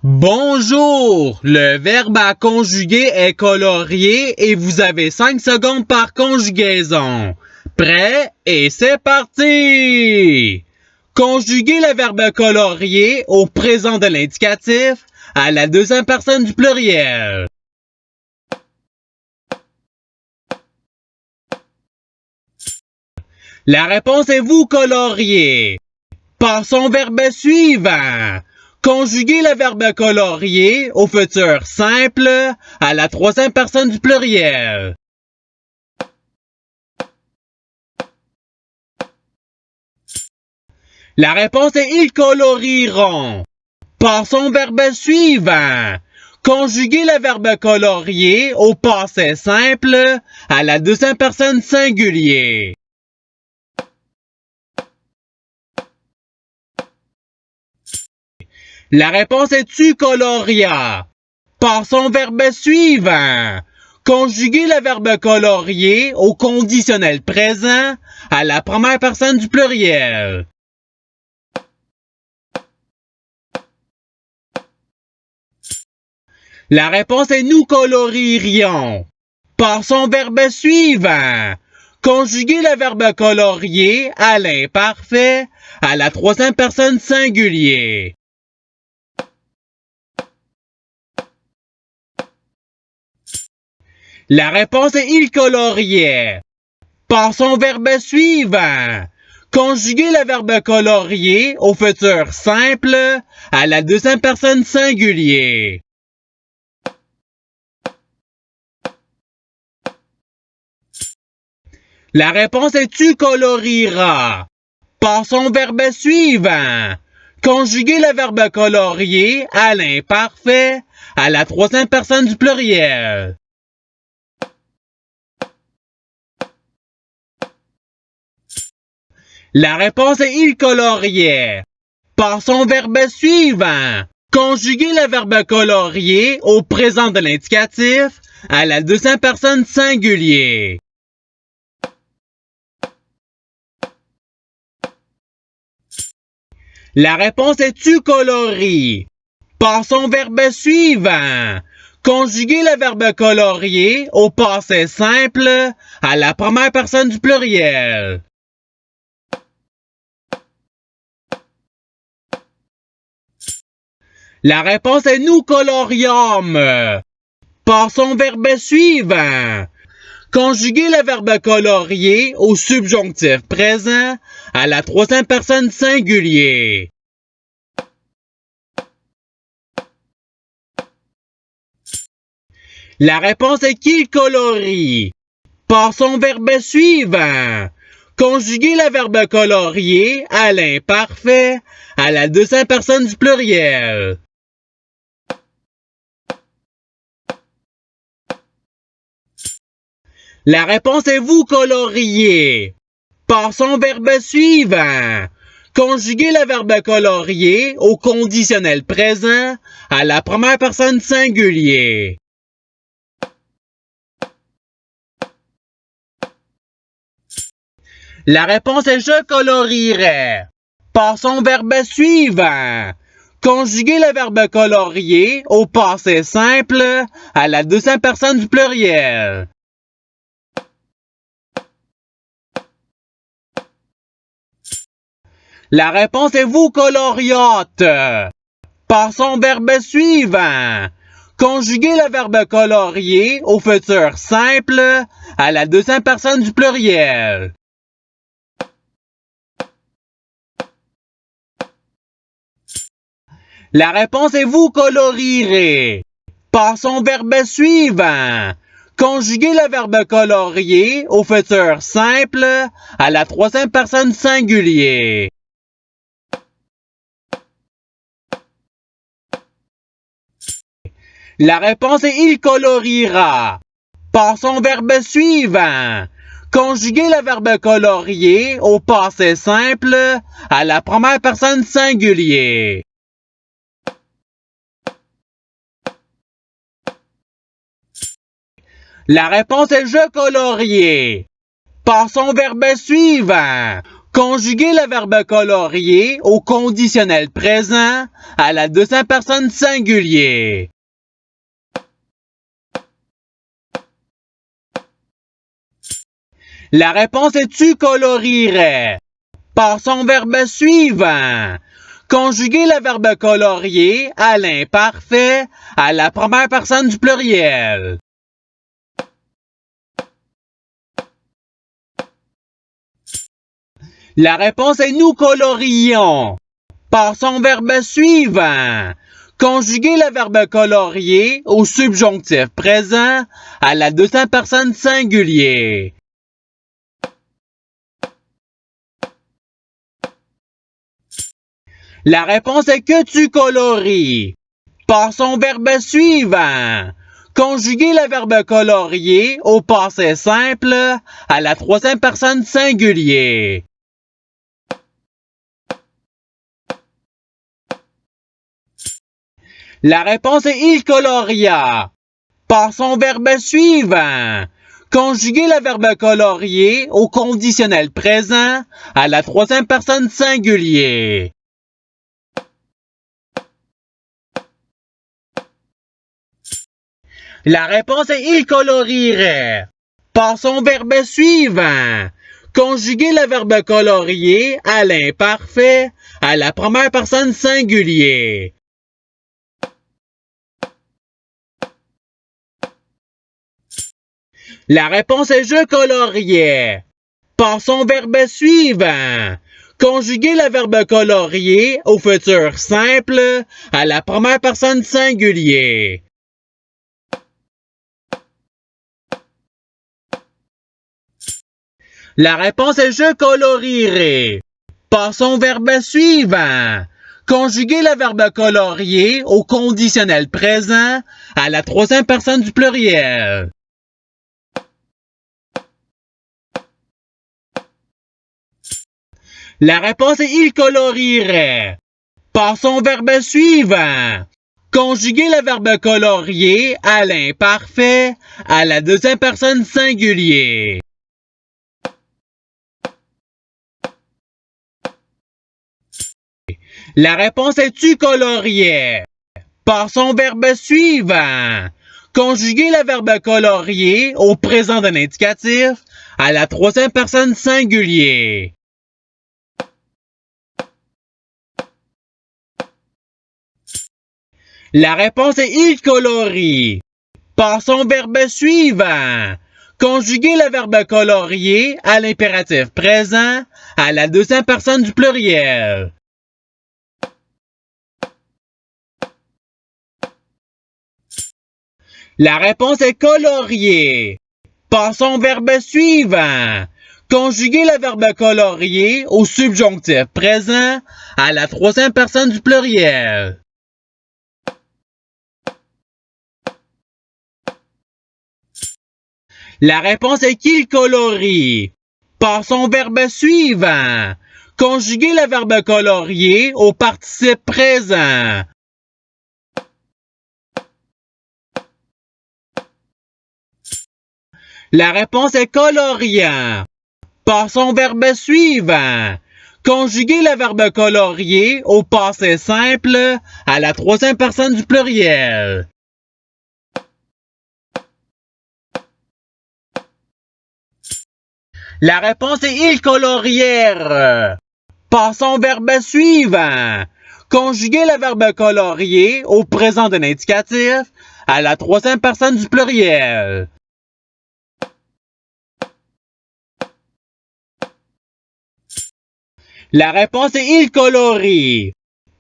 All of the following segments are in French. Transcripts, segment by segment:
Bonjour! Le verbe à conjuguer est colorié et vous avez 5 secondes par conjugaison. Prêt? Et c'est parti! Conjuguez le verbe colorier au présent de l'indicatif à la deuxième personne du pluriel. La réponse est vous colorier. Passons au verbe suivant. Conjuguez le verbe colorier au futur simple à la troisième personne du pluriel. La réponse est ils coloriront. Passons au verbe suivant. Conjuguez le verbe colorier au passé simple à la deuxième personne singulier. La réponse est tu coloria. Passons au verbe suivant. Conjuguez le verbe colorier au conditionnel présent à la première personne du pluriel. La réponse est nous coloririons. Passons au verbe suivant. Conjuguez le verbe colorier à l'imparfait à la troisième personne singulier. La réponse est il coloriait. Passons au verbe suivant. Conjuguez le verbe colorier au futur simple à la deuxième personne singulier. La réponse est tu coloriras. Passons au verbe suivant. Conjuguez le verbe colorier à l'imparfait à la troisième personne du pluriel. La réponse est il coloriait. Passons au verbe suivant. Conjuguez le verbe colorier au présent de l'indicatif à la deuxième personne singulier. La réponse est tu coloris. Passons au verbe suivant. Conjuguez le verbe colorier au passé simple à la première personne du pluriel. La réponse est nous coloriâmes. Passons au verbe suivant. Conjuguez le verbe colorier au subjonctif présent à la troisième personne singulier. La réponse est qu'il colorie. Passons au verbe suivant. Conjuguez le verbe colorier à l'imparfait à la deuxième personne du pluriel. La réponse est vous coloriez. Passons au verbe suivant. Conjuguez le verbe colorier au conditionnel présent à la première personne singulier. La réponse est je colorierais. Passons au verbe suivant. Conjuguez le verbe colorier au passé simple à la deuxième personne du pluriel. La réponse est vous coloriotes. Passons au verbe suivant. Conjuguez le verbe colorier au futur simple à la deuxième personne du pluriel. La réponse est vous colorirez. Passons au verbe suivant. Conjuguez le verbe colorier au futur simple à la troisième personne singulier. La réponse est il colorira. Passons au verbe suivant. Conjuguez le verbe colorier au passé simple à la première personne singulier. La réponse est je colorier. Passons au verbe suivant. Conjuguer le verbe colorier au conditionnel présent à la deuxième personne singulier. La réponse est tu colorierais. Par son verbe suivant. Conjuguer le verbe colorier à l'imparfait à la première personne du pluriel. La réponse est nous colorions. Par son verbe suivant. Conjuguer le verbe colorier au subjonctif présent à la deuxième personne singulier. La réponse est que tu colories. Par son verbe suivant. Conjuguer le verbe colorier au passé simple à la troisième personne singulier. La réponse est il coloria. Par son verbe suivant. Conjuguer le verbe colorier au conditionnel présent à la troisième personne singulier. La réponse est il colorierait. Par son verbe suivant. Conjuguer le verbe colorier à l'imparfait à la première personne singulier. La réponse est je coloriais. Par son verbe suivant. Conjuguer le verbe colorier au futur simple à la première personne singulier. La réponse est je colorierai. Par son verbe suivant. Conjuguer le verbe colorier au conditionnel présent à la troisième personne du pluriel. La réponse est il colorierait. Par son verbe suivant. Conjuguer le verbe colorier à l'imparfait à la deuxième personne singulier. La réponse est tu coloriais. Par son verbe suivant. Conjuguer le verbe colorier au présent d'un indicatif à la troisième personne singulier. La réponse est il colorie. Par son verbe suivant. Conjuguer le verbe colorier à l'impératif présent à la deuxième personne du pluriel. La réponse est colorier. Par son verbe suivant. Conjuguer le verbe colorier au subjonctif présent à la troisième personne du pluriel. La réponse est qu'il colorie. Par son verbe suivant. Conjuguer le verbe colorier au participe présent. La réponse est coloriant. Par son verbe suivant. Conjuguer le verbe colorier au passé simple à la troisième personne du pluriel. La réponse est il colorièrent. Par son verbe suivant. Conjuguer le verbe colorier au présent d'un indicatif à la troisième personne du pluriel. La réponse est il colorie.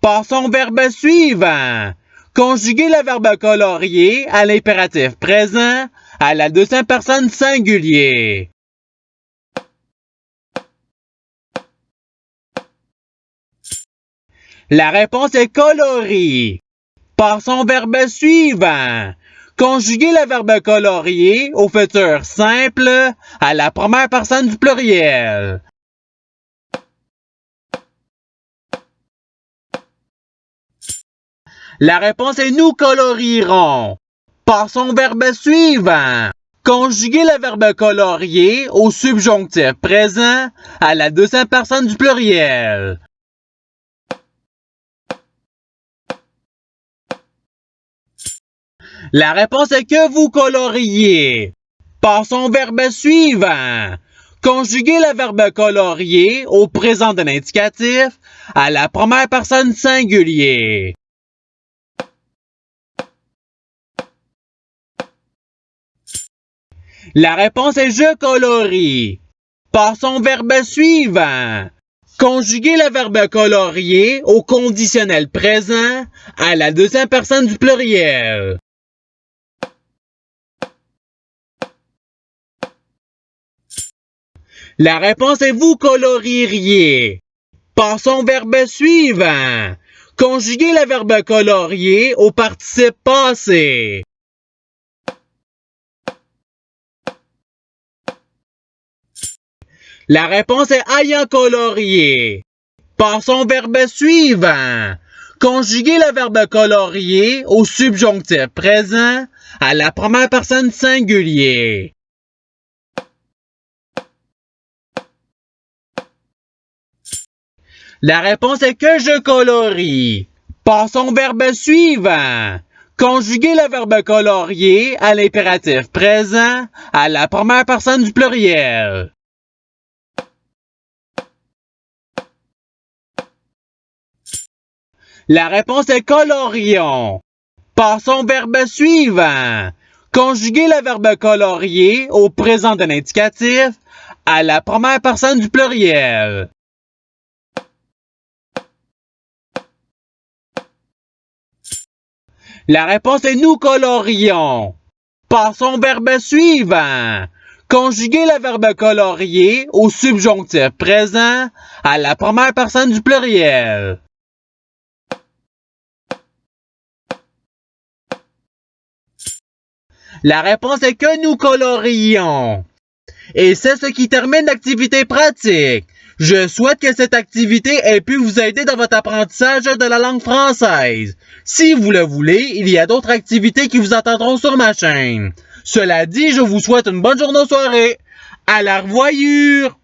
Par son verbe suivant. Conjuguer le verbe colorier à l'impératif présent à la deuxième personne singulier. La réponse est colorie. Par son verbe suivant. Conjuguer le verbe colorier au futur simple à la première personne du pluriel. La réponse est nous colorierons. Par son verbe suivant. Conjuguez le verbe colorier au subjonctif présent à la deuxième personne du pluriel. La réponse est que vous coloriez. Passons au verbe suivant. Conjuguez le verbe colorier au présent de l'indicatif à la première personne singulier. La réponse est je colorie. Passons au verbe suivant. Conjuguez le verbe colorier au conditionnel présent à la deuxième personne du pluriel. La réponse est vous colorieriez. Passons au verbe suivant. Conjuguez le verbe colorier au participe passé. La réponse est ayant colorié. Passons au verbe suivant. Conjuguez le verbe colorier au subjonctif présent à la première personne singulier. La réponse est que je colorie. Passons au verbe suivant. Conjuguez le verbe colorier à l'impératif présent à la première personne du pluriel. La réponse est colorions. Passons au verbe suivant. Conjuguez le verbe colorier au présent de l'indicatif à la première personne du pluriel. La réponse est nous colorions. Passons au verbe suivant. Conjuguez le verbe colorier au subjonctif présent à la première personne du pluriel. La réponse est que nous colorions. Et c'est ce qui termine l'activité pratique. Je souhaite que cette activité ait pu vous aider dans votre apprentissage de la langue française. Si vous le voulez, il y a d'autres activités qui vous attendront sur ma chaîne. Cela dit, je vous souhaite une bonne journée ou soirée. À la revoyure!